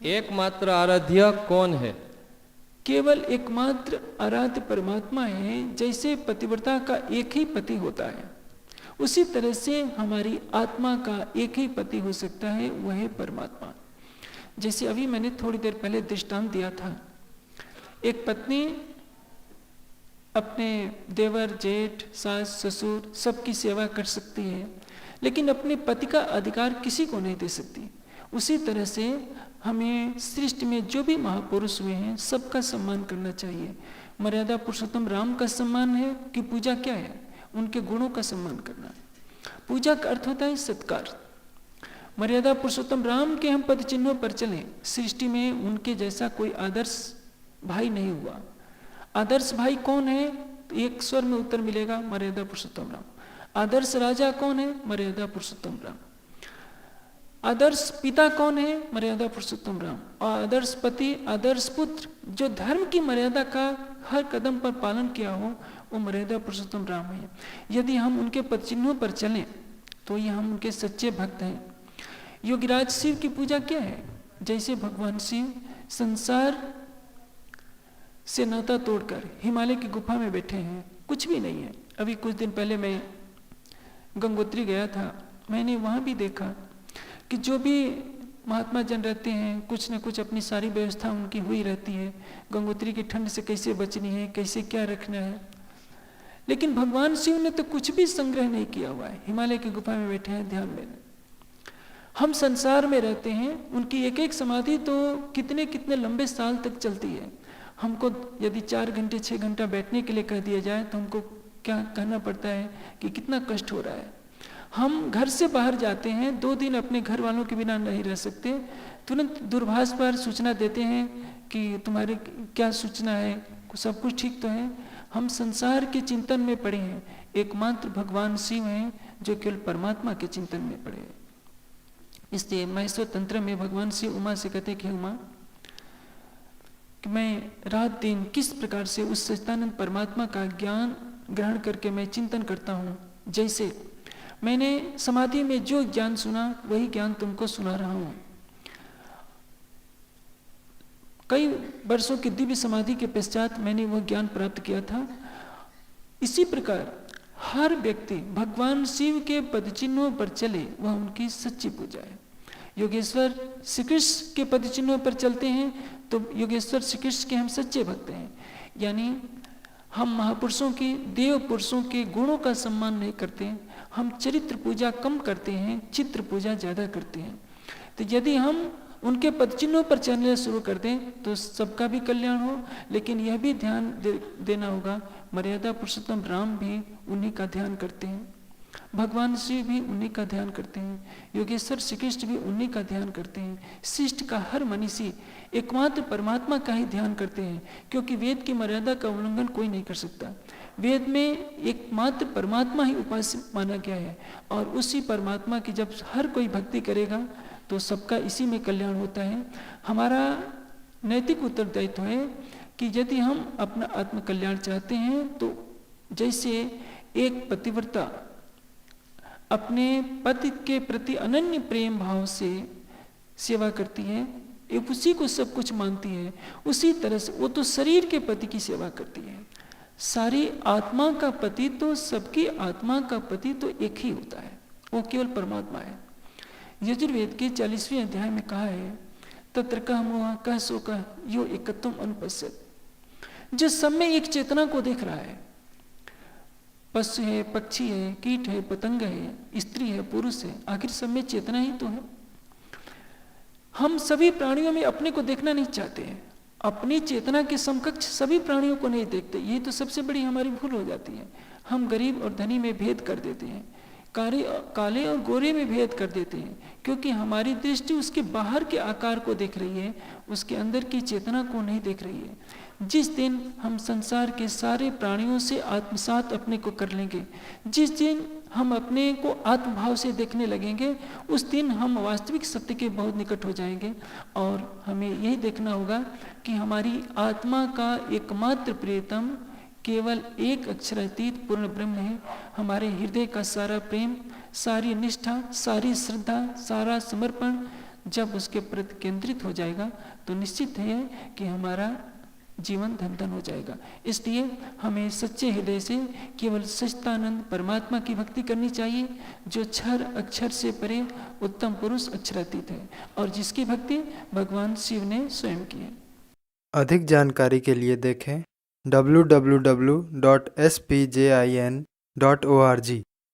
एकमात्र आराध्य कौन है? केवल एकमात्र आराध्य परमात्मा है। जैसे पतिव्रता का एक ही पति होता है, उसी तरह से हमारी आत्मा का एक ही पति हो सकता है, वह है परमात्मा। जैसे अभी मैंने थोड़ी देर पहले दृष्टांत दिया था, एक पत्नी अपने देवर, जेठ, सास, ससुर सबकी सेवा कर सकती है, लेकिन अपने पति का अधिकार किसी को नहीं दे सकती। उसी तरह से हमें सृष्टि में जो भी महापुरुष हुए हैं सबका सम्मान करना चाहिए। मर्यादा पुरुषोत्तम राम का सम्मान है कि पूजा क्या है? उनके गुणों का सम्मान करना। पूजा का अर्थ होता है सत्कार। मर्यादा पुरुषोत्तम राम के हम पद चिन्हों पर चलें, सृष्टि में उनके जैसा कोई आदर्श भाई नहीं हुआ। आदर्श भाई कौन है? एक स्वर में उत्तर मिलेगा, मर्यादा पुरुषोत्तम राम। आदर्श राजा कौन है? मर्यादा पुरुषोत्तम राम। आदर्श पिता कौन है? मर्यादा पुरुषोत्तम राम। और आदर्श पति, आदर्श पुत्र, जो धर्म की मर्यादा का हर कदम पर पालन किया हो, वो मर्यादा पुरुषोत्तम राम है। यदि हम उनके पद चिन्हों पर चलें तो ये हम उनके सच्चे भक्त हैं। योगीराज शिव की पूजा क्या है? जैसे भगवान शिव संसार से नाता तोड़कर हिमालय की गुफा में बैठे हैं, कुछ भी नहीं है। अभी कुछ दिन पहले मैं गंगोत्री गया था, मैंने वहाँ भी देखा कि जो भी महात्मा जन रहते हैं, कुछ न कुछ अपनी सारी व्यवस्था उनकी हुई रहती है। गंगोत्री की ठंड से कैसे बचनी है, कैसे क्या रखना है। लेकिन भगवान शिव ने तो कुछ भी संग्रह नहीं किया हुआ है, हिमालय की गुफा में बैठे हैं ध्यान में। हम संसार में रहते हैं, उनकी एक एक समाधि तो कितने कितने लंबे साल तक चलती है। हमको यदि 4 घंटे 6 घंटा बैठने के लिए कह दिया जाए तो हमको क्या कहना पड़ता है कि कितना कष्ट हो रहा है। हम घर से बाहर जाते हैं, 2 दिन अपने घर वालों के बिना नहीं रह सकते, तुरंत दूरभाष पर सूचना देते हैं कि तुम्हारे क्या सूचना है, सब कुछ ठीक तो है। हम संसार के चिंतन में पड़े हैं, एकमात्र भगवान शिव हैं जो केवल परमात्मा के चिंतन में पड़े हैं। इसलिए महेश्वर तंत्र में भगवान शिव उमा से कहते कि उमा, कि मैं रात दिन किस प्रकार से उस सच्चिदानंद परमात्मा का ज्ञान ग्रहण करके मैं चिंतन करता हूँ। जैसे मैंने समाधि में जो ज्ञान सुना वही ज्ञान तुमको सुना रहा हूँ। कई वर्षों की दिव्य समाधि के पश्चात मैंने वह ज्ञान प्राप्त किया था। इसी प्रकार हर व्यक्ति भगवान शिव के पद चिन्हों पर चले, वह उनकी सच्ची पूजा है। योगेश्वर श्री कृष्ण के पद चिन्हों पर चलते हैं तो योगेश्वर श्री कृष्ण के हम सच्चे भक्त हैं। यानी हम महापुरुषों के, देव पुरुषों के गुणों का सम्मान नहीं करते हैं। हम चरित्र पूजा कम करते हैं, चित्र पूजा ज़्यादा करते हैं। तो यदि हम उनके पद चिन्हों पर चलना शुरू कर दें तो सबका भी कल्याण हो। लेकिन यह भी ध्यान देना होगा, मर्यादा पुरुषोत्तम राम भी उन्हीं का ध्यान करते हैं, भगवान शिव भी उन्हीं का ध्यान करते हैं, योगेश्वर श्री कृष्ण भी उन्हीं का ध्यान करते हैं। शिष्ट का हर मनीषी एकमात्र परमात्मा का ही ध्यान करते हैं, क्योंकि वेद की मर्यादा का उल्लंघन कोई नहीं कर सकता। वेद में एकमात्र परमात्मा ही उपास्य माना गया है, और उसी परमात्मा की जब हर कोई भक्ति करेगा तो सबका इसी में कल्याण होता है। हमारा नैतिक उत्तरदायित्व है कि यदि हम अपना आत्म कल्याण चाहते हैं तो जैसे एक पतिव्रता अपने पति के प्रति अनन्य प्रेम भाव से सेवा करती है, एक उसी को सब कुछ मानती है, उसी तरह से वो तो शरीर के पति की सेवा करती है। सारी आत्मा का पति तो, सबकी आत्मा का पति तो एक ही होता है, वो केवल परमात्मा है। यजुर्वेद के 40वें अध्याय में कहा है, तत्र कह मोह कह सो कह यो एकत्वम अनुपश्यत। जो सब में एक चेतना को देख रहा है, पशु है, पक्षी है, कीट है, पतंग है, स्त्री है, पुरुष है, आखिर सब में चेतना ही तो है। हम सभी प्राणियों में अपने को देखना नहीं चाहते हैं, अपनी चेतना के समकक्ष सभी प्राणियों को नहीं देखते। यही तो सबसे बड़ी हमारी भूल हो जाती है। हम गरीब और धनी में भेद कर देते हैं, काले और गोरे में भेद कर देते हैं, क्योंकि हमारी दृष्टि उसके बाहर के आकार को देख रही है, उसके अंदर की चेतना को नहीं देख रही है। जिस दिन हम संसार के सारे प्राणियों से आत्मसात अपने को कर लेंगे, जिस दिन हम अपने को आत्मभाव से देखने लगेंगे, उस दिन हम वास्तविक सत्य के बहुत निकट हो जाएंगे। और हमें यही देखना होगा कि हमारी आत्मा का एकमात्र प्रियतम केवल एक अक्षरातीत पूर्ण ब्रह्म है। हमारे हृदय का सारा प्रेम, सारी निष्ठा, सारी श्रद्धा, सारा समर्पण जब उसके प्रति केंद्रित हो जाएगा तो निश्चित है कि हमारा जीवन धन धन हो जाएगा। इसलिए हमें सच्चे हृदय से केवल सच्चिदानंद परमात्मा की भक्ति करनी चाहिए, जो क्षर अक्षर से परे उत्तम पुरुष अक्षरातीत है और जिसकी भक्ति भगवान शिव ने स्वयं की है। अधिक जानकारी के लिए देखें www.spjin.org।